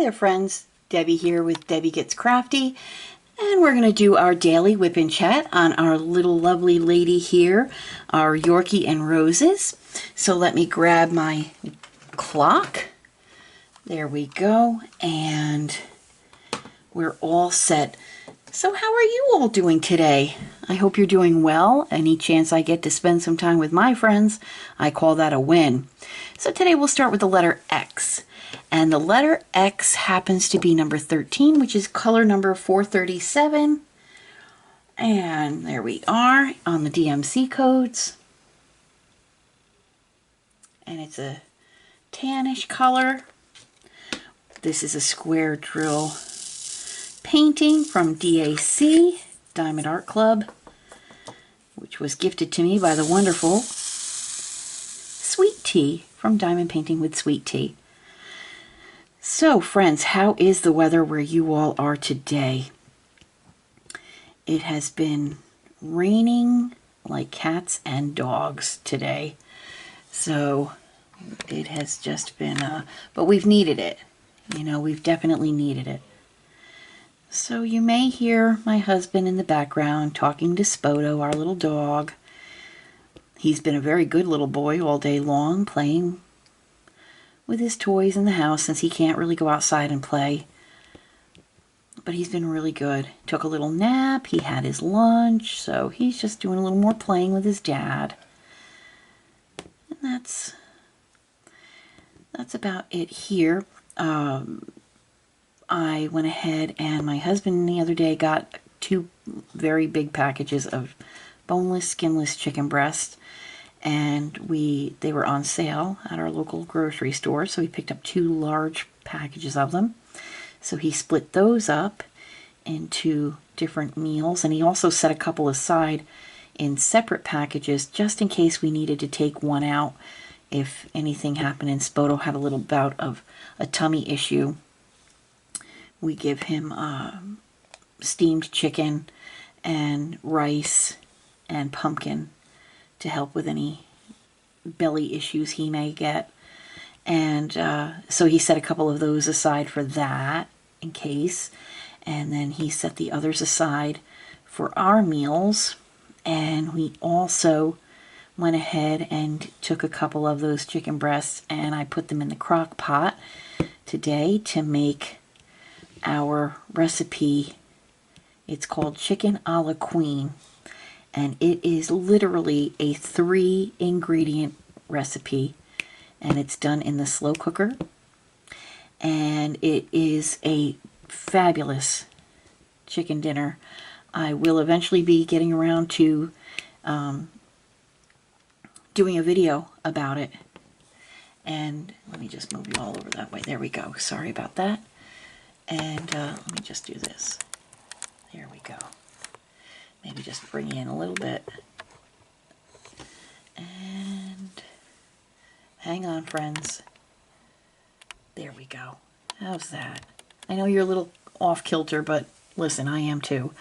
there friends, Debbie here with Debbie Gets Crafty, and we're going to do our daily whip and chat on our little lovely lady here, our Yorkie and Roses. So let me grab my clock. There we go, and we're all set. So how are you all doing today? I hope you're doing well. Any chance I get to spend some time with my friends, I call that a win. So today we'll start with the letter X. And the letter X happens to be number 13, which is color number 437. And there we are on the DMC codes. And it's a tannish color. This is a square drill painting from DAC, Diamond Art Club, which was gifted to me by the wonderful Sweet Tea from Diamond Painting with Sweet Tea. So friends, how is the weather where you all are today? It has been raining like cats and dogs today. So it has just been, but we've needed it. You know, we've definitely needed it. So you may hear my husband in the background talking to Spoto, our little dog. He's been a very good little boy all day long, playing with his toys in the house since he can't really go outside and play. But he's been really good. Took a little nap, he had his lunch, so he's just doing a little more playing with his dad. And that's about it here. I went ahead and my husband the other day got 2 very big packages of boneless, skinless chicken breast, and they were on sale at our local grocery store, so he picked up 2 large packages of them. So he split those up into different meals, and he also set a couple aside in separate packages just in case we needed to take one out if anything happened and Spoto had a little bout of a tummy issue. We give him steamed chicken and rice and pumpkin to help with any belly issues he may get. And so he set a couple of those aside for that in case. And then he set the others aside for our meals. And we also went ahead and took a couple of those chicken breasts and I put them in the crock pot today to make our recipe. It's called Chicken a la Queen, and it is literally a 3-ingredient recipe, and it's done in the slow cooker, and it is a fabulous chicken dinner. I will eventually be getting around to doing a video about it, and let me just move you all over that way. There we go. Sorry about that. And let me just do this. There we go. Maybe just bring you in a little bit. And hang on, friends. There we go. How's that? I know you're a little off kilter, but listen, I am too.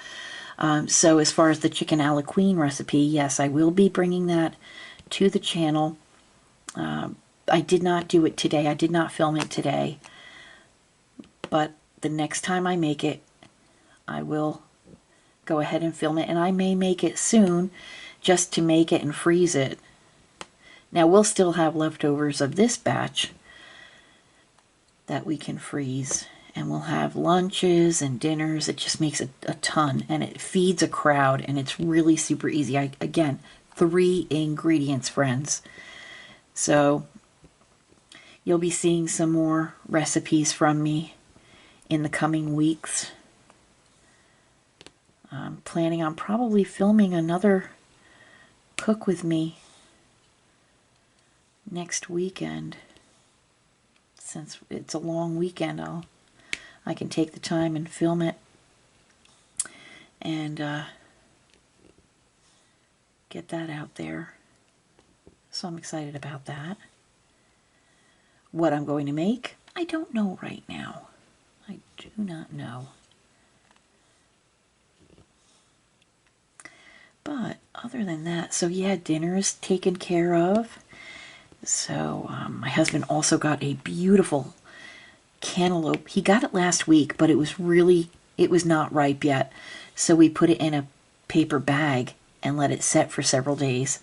So as far as the chicken a la queen recipe, yes, I will be bringing that to the channel. I did not do it today. I did not film it today. But the next time I make it, I will go ahead and film it, and I may make it soon just to make it and freeze it. Now we'll still have leftovers of this batch that we can freeze, and we'll have lunches and dinners. It just makes a ton, and it feeds a crowd, and it's really super easy. Again, 3 ingredients, friends. So you'll be seeing some more recipes from me in the coming weeks. I'm planning on probably filming another cook with me next weekend. Since it's a long weekend, I can take the time and film it and get that out there. So I'm excited about that. What I'm going to make, I don't know right now. I do not know. But other than that, so yeah, dinner is taken care of. So my husband also got a beautiful cantaloupe. He got it last week, but it was not ripe yet. So we put it in a paper bag and let it set for several days.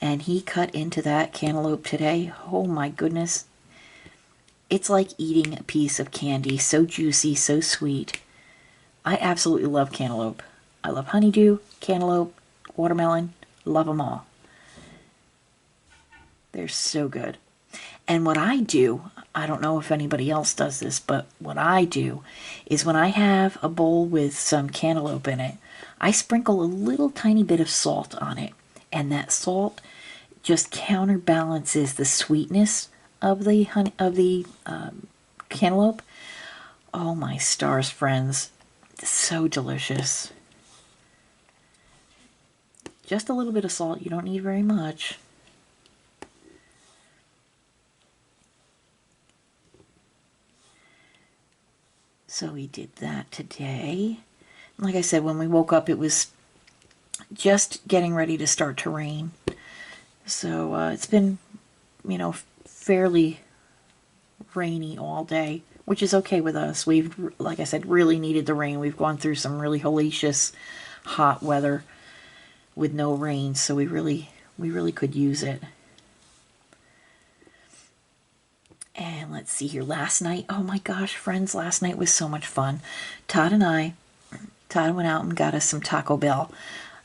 And he cut into that cantaloupe today. Oh my goodness. It's like eating a piece of candy. So juicy, so sweet. I absolutely love cantaloupe. I love honeydew, cantaloupe, watermelon. Love them all. They're so good. And what I do, I don't know if anybody else does this, but what I do is when I have a bowl with some cantaloupe in it, I sprinkle a little tiny bit of salt on it. And that salt just counterbalances the sweetness of the cantaloupe. Oh my stars, friends. So delicious. Just a little bit of salt. You don't need very much. So we did that today. Like I said, when we woke up, it was just getting ready to start to rain. So it's been, fairly rainy all day, which is okay with us. We've, like I said, really needed the rain. We've gone through some really hellacious hot weather with no rain, so we really could use it. And let's see here. Last night, oh my gosh, friends, last night was so much fun. Todd went out and got us some Taco Bell.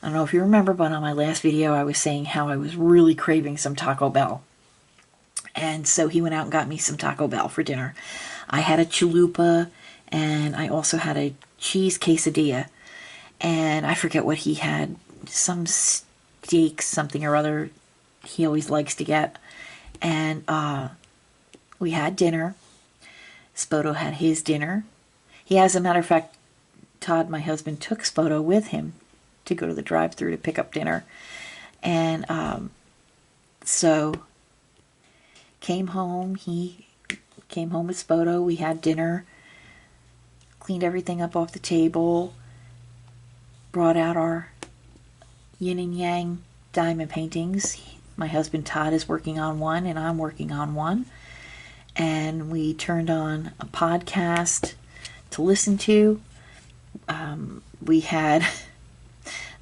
I don't know if you remember, but on my last video, I was saying how I was really craving some Taco Bell. And so he went out and got me some Taco Bell for dinner. I had a chalupa, and I also had a cheese quesadilla. And I forget what he had. Some steak, something or other he always likes to get. And we had dinner. Spoto had his dinner. He, as a matter of fact, Todd, my husband, took Spoto with him to go to the drive-thru to pick up dinner. And so came home. He came home with Spoto. We had dinner. Cleaned everything up off the table. Brought out our yin and yang diamond paintings. My husband Todd is working on one, and I'm working on one. And we turned on a podcast to listen to. We had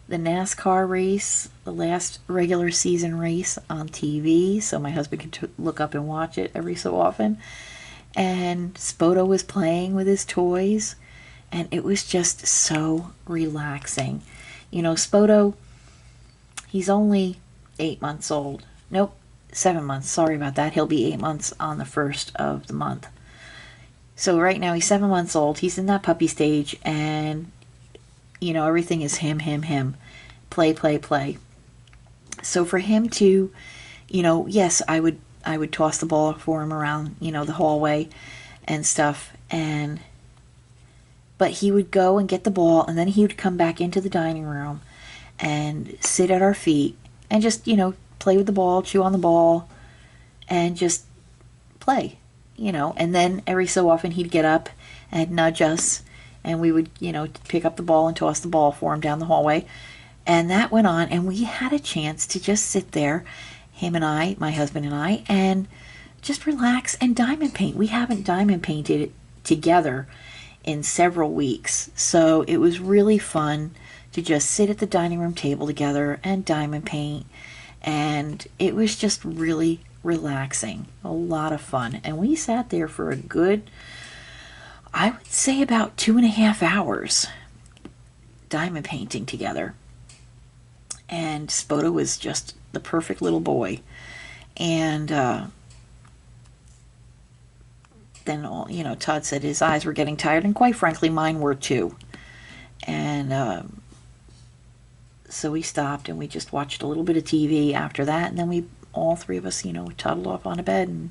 the NASCAR race, the last regular season race on TV, so my husband could look up and watch it every so often. And Spoto was playing with his toys, and it was just so relaxing. Spoto, he's only 8 months old. Nope, 7 months. Sorry about that. He'll be 8 months on the 1st of the month. So right now he's 7 months old. He's in that puppy stage, and everything is him. Play, play, play. So for him to, yes, I would toss the ball for him around, the hallway and stuff, but he would go and get the ball, and then he would come back into the dining room and sit at our feet and just, play with the ball, chew on the ball, and just play, and then every so often he'd get up and nudge us, and we would, pick up the ball and toss the ball for him down the hallway. And that went on, and we had a chance to just sit there, him and I, my husband and I, and just relax and diamond paint. We haven't diamond painted together in several weeks, so it was really fun to just sit at the dining room table together and diamond paint, and it was just really relaxing, a lot of fun. And we sat there for a good, I would say, about 2.5 hours diamond painting together. And Spoto was just the perfect little boy. And then, Todd said his eyes were getting tired, and quite frankly, mine were too. And so we stopped, and we just watched a little bit of TV after that, and then all three of us, toddled off on a bed, and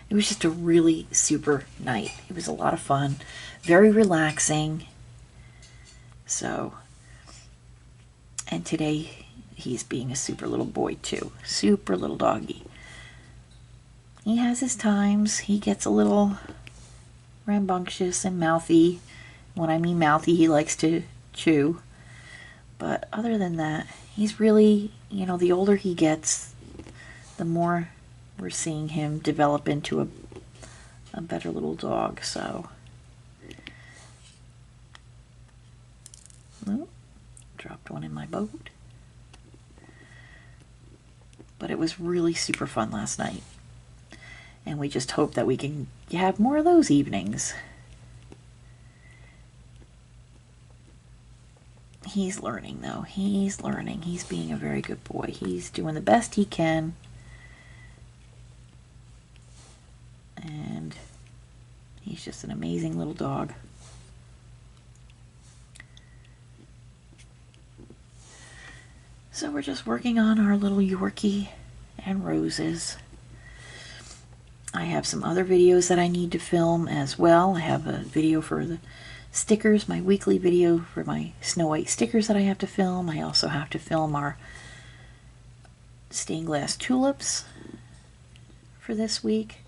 it was just a really super night. It was a lot of fun, very relaxing. So, and today he's being a super little boy too, super little doggy. He has his times. He gets a little rambunctious and mouthy. When I mean mouthy, he likes to chew. But other than that, he's really, the older he gets, the more we're seeing him develop into a better little dog. So, oh, dropped one in my boat. But it was really super fun last night. And we just hope that we can have more of those evenings. He's learning, though. He's learning. He's being a very good boy. He's doing the best he can. And he's just an amazing little dog. So we're just working on our little Yorkie and Roses. I have some other videos that I need to film as well. I have a video for the stickers, my weekly video for my Snow White stickers that I have to film. I also have to film our stained glass tulips for this week.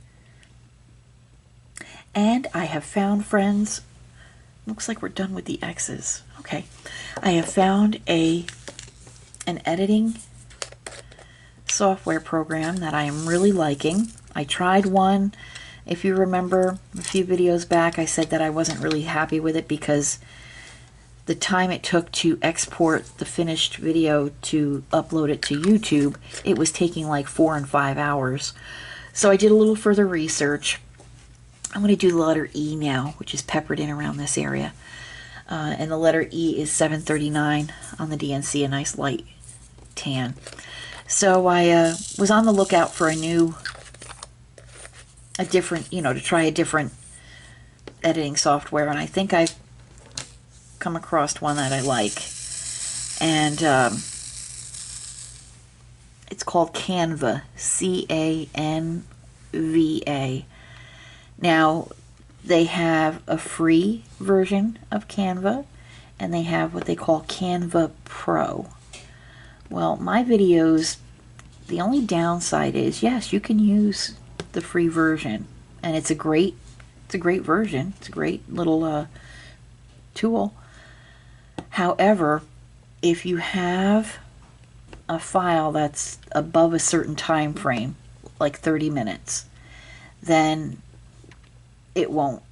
And I have found, friends, looks like we're done with the X's. Okay. I have found an editing software program that I am really liking. I tried one. If you remember a few videos back, I said that I wasn't really happy with it because the time it took to export the finished video to upload it to YouTube, it was taking like 4 and 5 hours. So I did a little further research. I'm going to do the letter E now, which is peppered in around this area. And the letter E is 739 on the DNC, a nice light tan. So I was on the lookout for to try a different editing software, and I think I've come across one that I like. And it's called Canva, C-A-N-V-A. Now, they have a free version of Canva, and they have what they call Canva Pro. Well, my videos, the only downside is, yes, you can use the free version, and it's a great version. It's a great little tool. However, if you have a file that's above a certain time frame, like 30 minutes, then it won't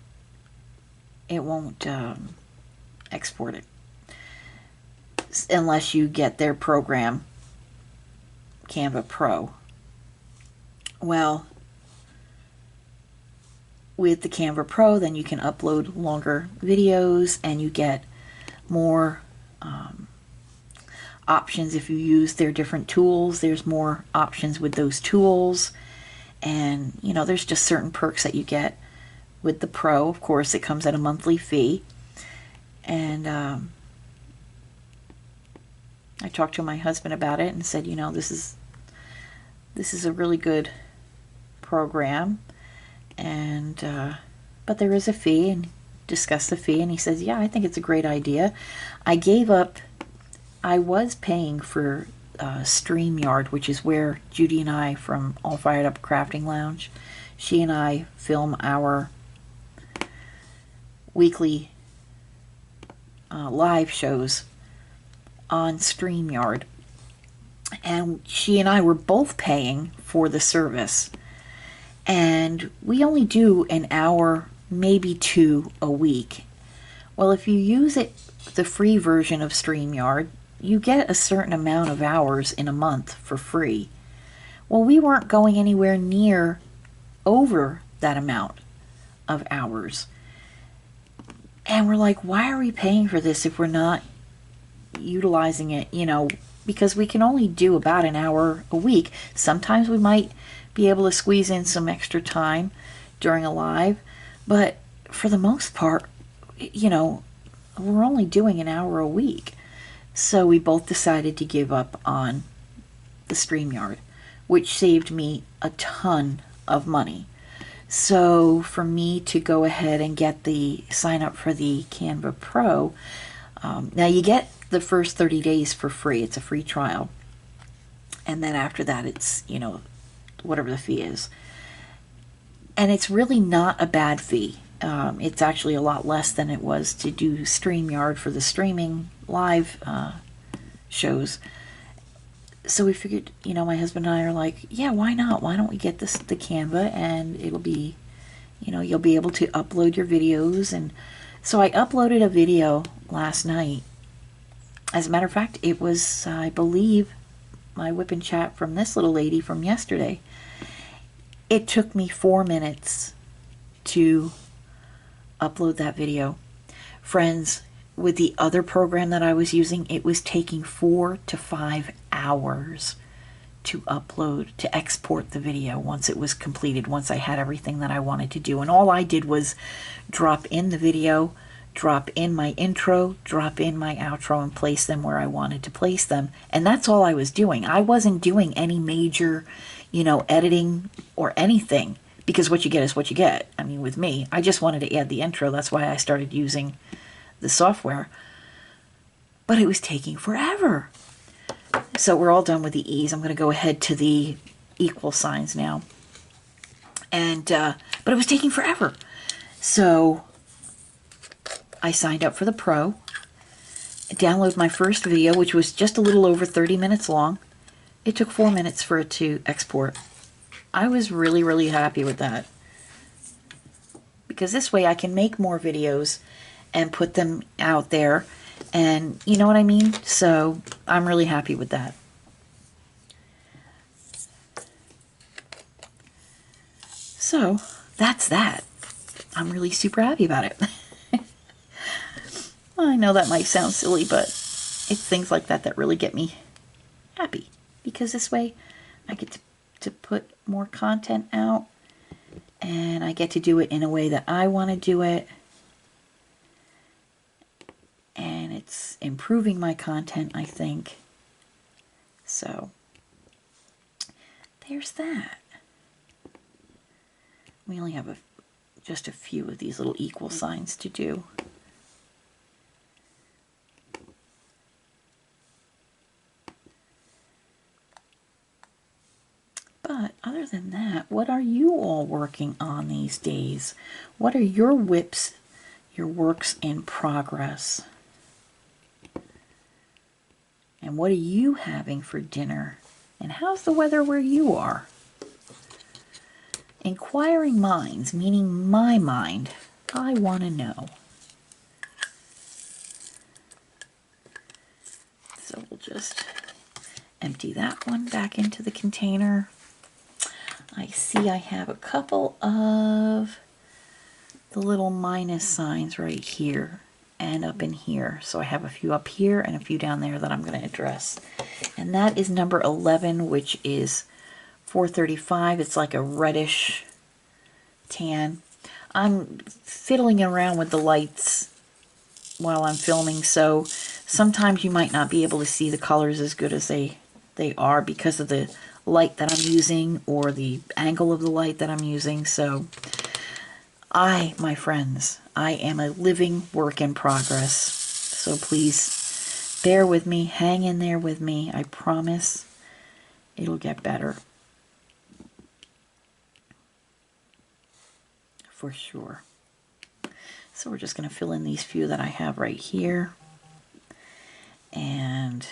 export it unless you get their program, Canva Pro. Well, with the Canva Pro, then you can upload longer videos and you get more options if you use their different tools. There's more options with those tools, and there's just certain perks that you get with the Pro. Of course, it comes at a monthly fee, and I talked to my husband about it and said, this is a really good program, and but there is a fee, and discussed the fee, and he says, yeah, I think it's a great idea. I was paying for StreamYard, which is where Judy and I from All Fired Up Crafting Lounge, she and I film our weekly live shows on StreamYard, and she and I were both paying for the service, and we only do an hour, maybe 2 a week. Well, if you use the free version of StreamYard, you get a certain amount of hours in a month for free. Well, we weren't going anywhere near over that amount of hours. And we're like, why are we paying for this if we're not utilizing it? Because we can only do about an hour a week. Sometimes we might be able to squeeze in some extra time during a live, but for the most part, we're only doing an hour a week. So we both decided to give up on the StreamYard, which saved me a ton of money. So for me to go ahead and sign up for the Canva Pro, now you get the first 30 days for free. It's a free trial. And then after that, it's, whatever the fee is. And it's really not a bad fee. It's actually a lot less than it was to do StreamYard for the streaming live shows. So we figured, my husband and I are like, yeah, why not? Why don't we get the Canva, and it'll be, You know, you'll be able to upload your videos. And so I uploaded a video last night. As a matter of fact, it was, I believe, my whip and chat from this little lady from yesterday. It took me 4 minutes to upload that video. Friends, with the other program that I was using, it was taking 4 to 5 hours to upload, to export the video once it was completed, once I had everything that I wanted to do. And all I did was drop in the video, drop in my intro, drop in my outro, and place them where I wanted to place them. And that's all I was doing. I wasn't doing any major, you know, editing or anything, because what you get is what you get. I mean, with me, I just wanted to add the intro. That's why I started using the software. But it was taking forever. So we're all done with the E's. I'm going to go ahead to the equal signs now. And but it was taking forever. So I signed up for the Pro. I downloaded my first video, which was just a little over 30 minutes long. It took 4 minutes for it to export. I was really, really happy with that. Because this way I can make more videos and put them out there. And you know what I mean? So I'm really happy with that. So that's that. I'm really super happy about it. I know that might sound silly, but it's things like that that really get me happy. Because this way I get to put more content out, and I get to do it in a way that I want to do it. And it's improving my content, I think. So there's that. We only have just a few of these little equal signs to do. But other than that, what are you all working on these days? What are your whips, your works in progress? And what are you having for dinner? And how's the weather where you are? Inquiring minds, meaning my mind, I want to know. So we'll just empty that one back into the container. I see I have a couple of the little minus signs right here and up in here. So I have a few up here and a few down there that I'm going to address. And that is number 11, which is 435. It's like a reddish tan. I'm fiddling around with the lights while I'm filming, so sometimes you might not be able to see the colors as good as they are because of the light that I'm using or the angle of the light that I'm using. So my friends, I am a living work in progress. So please bear with me, hang in there with me. I promise it'll get better. For sure. So we're just going to fill in these few that I have right here. And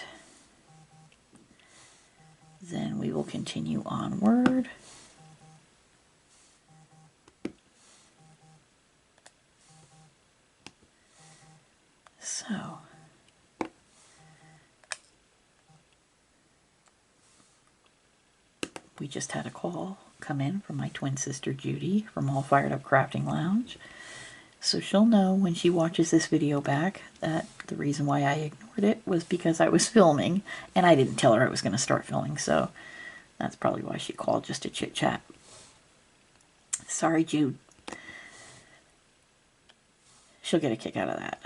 then we will continue onward. So we just had a call come in from my twin sister Judy from All Fired Up Crafting Lounge. So she'll know when she watches this video back that the reason why I ignored it was because I was filming, and I didn't tell her I was going to start filming, so that's probably why she called, just to chit chat. Sorry, Jude. She'll get a kick out of that.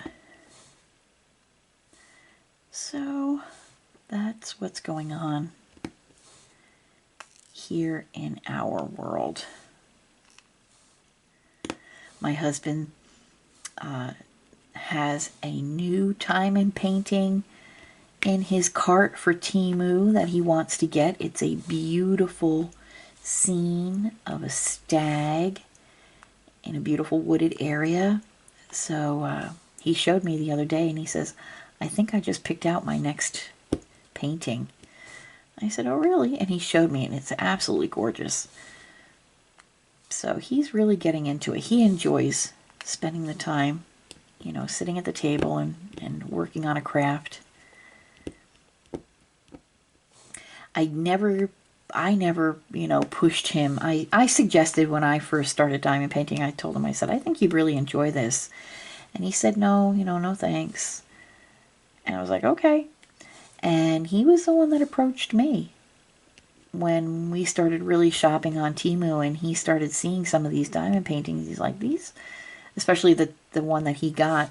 So that's what's going on here in our world. My husband has a new time and painting in his cart for Temu that he wants to get. It's a beautiful scene of a stag in a beautiful wooded area. So he showed me the other day and he says, I think I just picked out my next painting. I said, oh really? And he showed me, and it's absolutely gorgeous. So he's really getting into it. He enjoys spending the time, you know, sitting at the table and working on a craft. I never, you know, pushed him. I suggested when I first started diamond painting, I told him, I said, I think you'd really enjoy this. And he said, no, you know, no thanks. And I was like, okay. And he was the one that approached me when we started really shopping on Temu, and he started seeing some of these diamond paintings. He's like, these, especially the one that he got,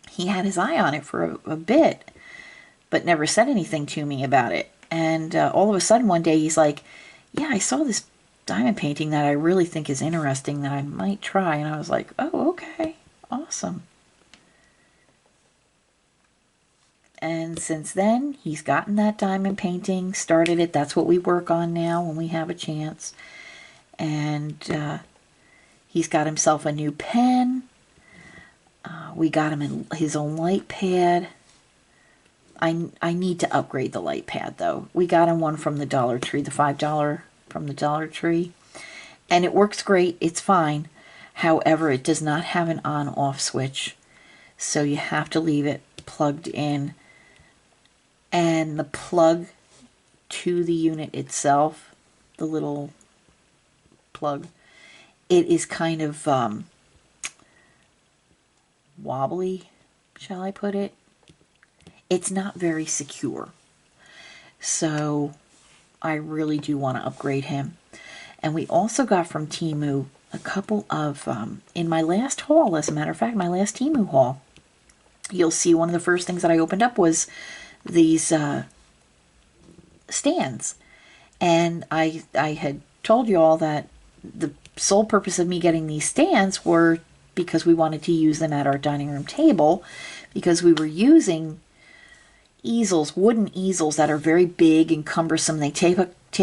he had his eye on it for a bit, but never said anything to me about it. And all of a sudden one day he's like, yeah, I saw this diamond painting that I really think is interesting that I might try. And I was like, oh, okay, awesome. And since then, he's gotten that diamond painting, started it. That's what we work on now when we have a chance. And he's got himself a new pen. We got him his own light pad. I need to upgrade the light pad, though. We got him one from the Dollar Tree, the $5 from the Dollar Tree. And it works great. It's fine. However, it does not have an on-off switch. So you have to leave it plugged in. And the plug to the unit itself, the little plug, it is kind of wobbly, shall I put it? It's not very secure. So I really do want to upgrade him. And we also got from Temu a couple of, in my last haul, as a matter of fact, my last Temu haul, you'll see one of the first things that I opened up was these stands. And I had told you all that the sole purpose of me getting these stands were because we wanted to use them at our dining room table, because we were using easels, wooden easels that are very big and cumbersome. They take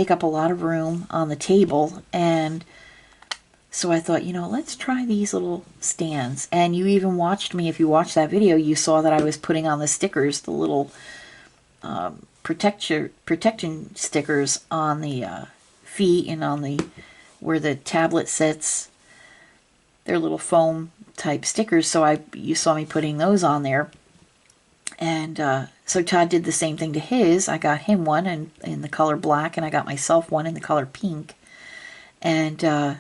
up a lot of room on the table. And so I thought, you know, let's try these little stands. And you even watched me, if you watched that video, you saw that I was putting on the stickers, the little protection stickers on the feet and on the where the tablet sits. They're little foam type stickers, so you saw me putting those on there. And so Todd did the same thing to his. I got him one in the color black, and I got myself one in the color pink. And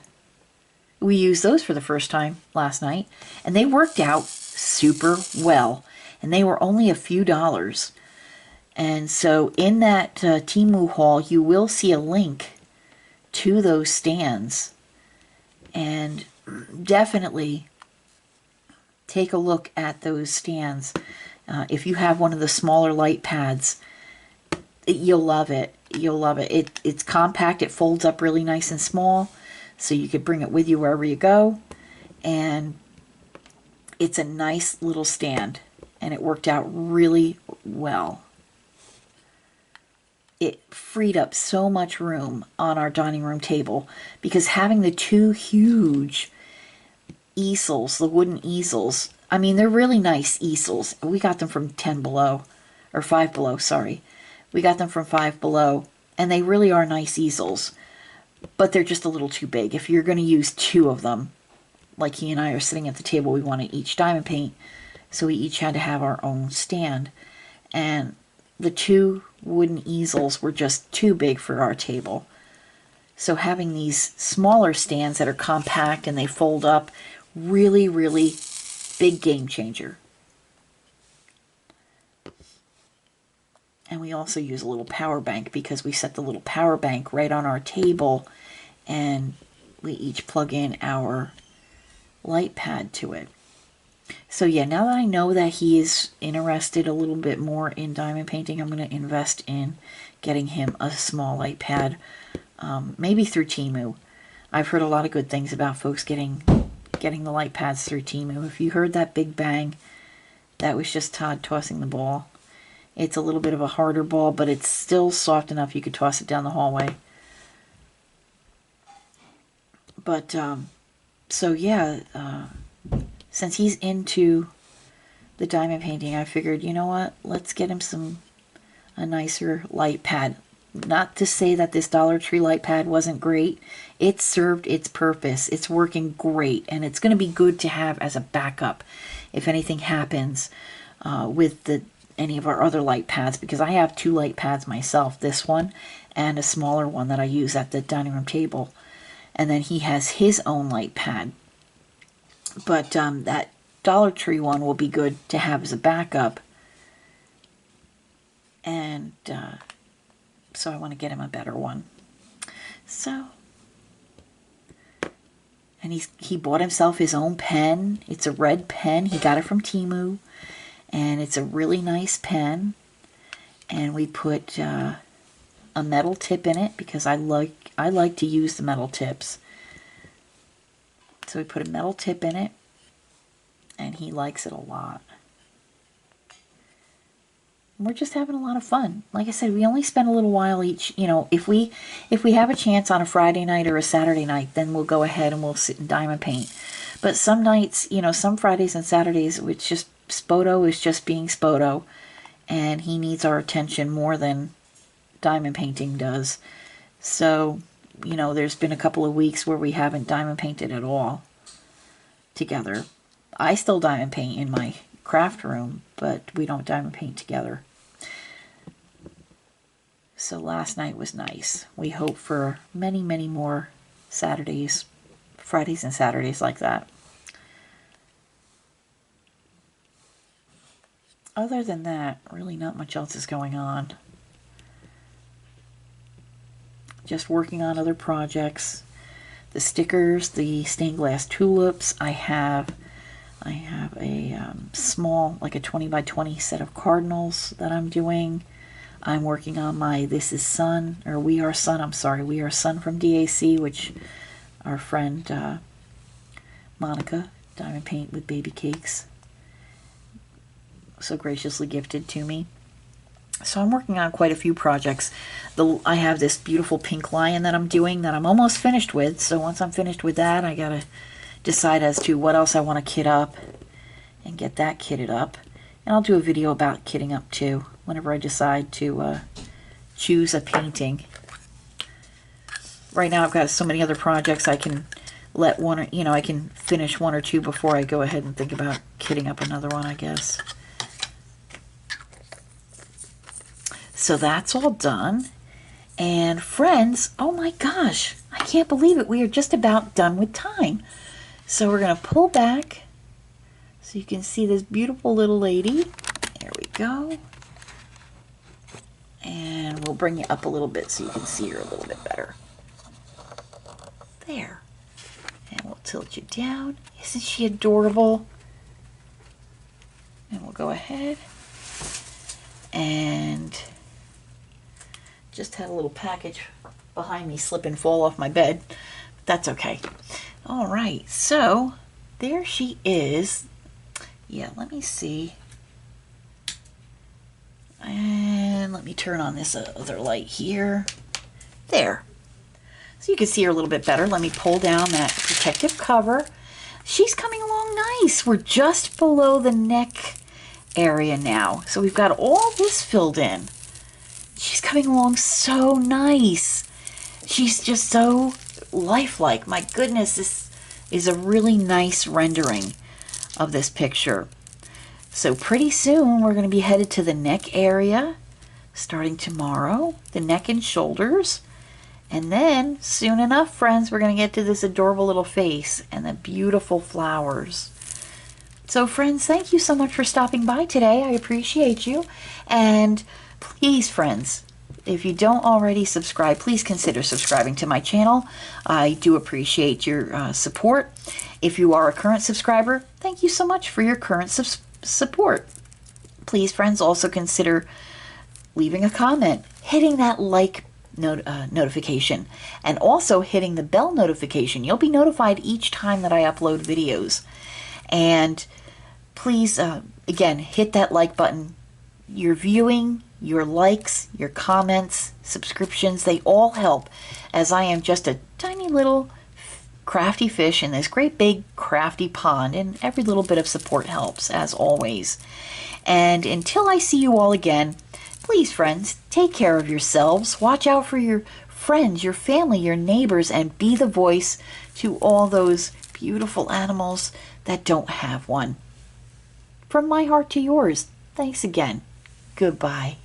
we used those for the first time last night, and they worked out super well. And they were only a few dollars. And so in that Temu haul, you will see a link to those stands. And definitely take a look at those stands. If you have one of the smaller light pads, you'll love it. You'll love it. It's compact. It folds up really nice and small, so you could bring it with you wherever you go. And it's a nice little stand, and it worked out really well. It freed up so much room on our dining room table, because having the two huge easels, the wooden easels, I mean, they're really nice easels. We got them from 10 Below, or 5 Below, sorry. We got them from 5 Below, and they really are nice easels, but they're just a little too big. If you're going to use two of them, like he and I are sitting at the table, we want to each diamond paint, so we each had to have our own stand. And the two wooden easels were just too big for our table. So having these smaller stands that are compact and they fold up, really, really big game changer. And we also use a little power bank, because we set the little power bank right on our table, and we each plug in our light pad to it. So yeah, now that I know that he is interested a little bit more in diamond painting, I'm going to invest in getting him a small light pad, maybe through Temu. I've heard a lot of good things about folks getting the light pads through Temu. If you heard that big bang, that was just Todd tossing the ball. It's a little bit of a harder ball, but it's still soft enough you could toss it down the hallway. But, so yeah, since he's into the diamond painting, I figured, you know what, let's get him a nicer light pad. not to say that this Dollar Tree light pad wasn't great. It served its purpose. It's working great, and it's going to be good to have as a backup if anything happens with any of our other light pads, because I have 2 light pads myself, this one and a smaller one that I use at the dining room table. And then he has his own light pad. But that Dollar Tree one will be good to have as a backup. And so I want to get him a better one. So, and he bought himself his own pen. It's a red pen. He got it from Temu. And it's a really nice pen. And we put a metal tip in it because I like to use the metal tips. So we put a metal tip in it, and he likes it a lot. And we're just having a lot of fun. Like I said, we only spend a little while each. You know, if we have a chance on a Friday night or a Saturday night, then we'll go ahead and we'll sit and diamond paint. But some nights, you know, some Fridays and Saturdays, it's just Spoto is just being Spoto, and he needs our attention more than diamond painting does. So, you know, there's been a couple of weeks where we haven't diamond painted at all together. I still diamond paint in my craft room, but we don't diamond paint together. So last night was nice. We hope for many, many more Saturdays, Fridays and Saturdays like that. Other than that, really not much else is going on. Just working on other projects. The stickers, the stained glass tulips. I have a small, like a 20 by 20 set of cardinals that I'm doing. I'm working on my This Is Sun, or We Are Sun, I'm sorry, We Are Sun from DAC, which our friend Monica, Diamond Paint with Baby Cakes, so graciously gifted to me. So I'm working on quite a few projects. I have this beautiful pink lion that I'm doing that I'm almost finished with. So once I'm finished with that, I gotta decide as to what else I want to kit up and get that kitted up. And I'll do a video about kitting up too, whenever I decide to choose a painting. Right now I've got so many other projects I can let one, you know, I can finish 1 or 2 before I go ahead and think about kitting up another one, I guess. So that's all done. And friends, oh my gosh, I can't believe it. We are just about done with time. So we're going to pull back so you can see this beautiful little lady. There we go. And we'll bring you up a little bit so you can see her a little bit better. There. And we'll tilt you down. Isn't she adorable? And we'll go ahead and just had a little package behind me slip and fall off my bed. That's okay. All right, so there she is. Yeah, let me see. And let me turn on this other light here. There. So you can see her a little bit better. Let me pull down that protective cover. She's coming along nice. We're just below the neck area now. So we've got all this filled in. She's coming along so nice. She's just so lifelike. My goodness, this is a really nice rendering of this picture. So pretty soon we're going to be headed to the neck area, starting tomorrow, the neck and shoulders. And then soon enough, friends, we're going to get to this adorable little face and the beautiful flowers. So friends, thank you so much for stopping by today. I appreciate you. And please, friends, if you don't already subscribe, please consider subscribing to my channel. I do appreciate your support. If you are a current subscriber, thank you so much for your current support. Please, friends, also consider leaving a comment, hitting that like notification, and also hitting the bell notification. You'll be notified each time that I upload videos. And please, again, hit that like button. Your viewing, your likes, your comments, subscriptions, they all help, as I am just a tiny little crafty fish in this great big crafty pond, and every little bit of support helps, as always. And until I see you all again, Please, friends, take care of yourselves. Watch out for your friends, your family, your neighbors, and be the voice to all those beautiful animals that don't have one. From my heart to yours, thanks again. Goodbye.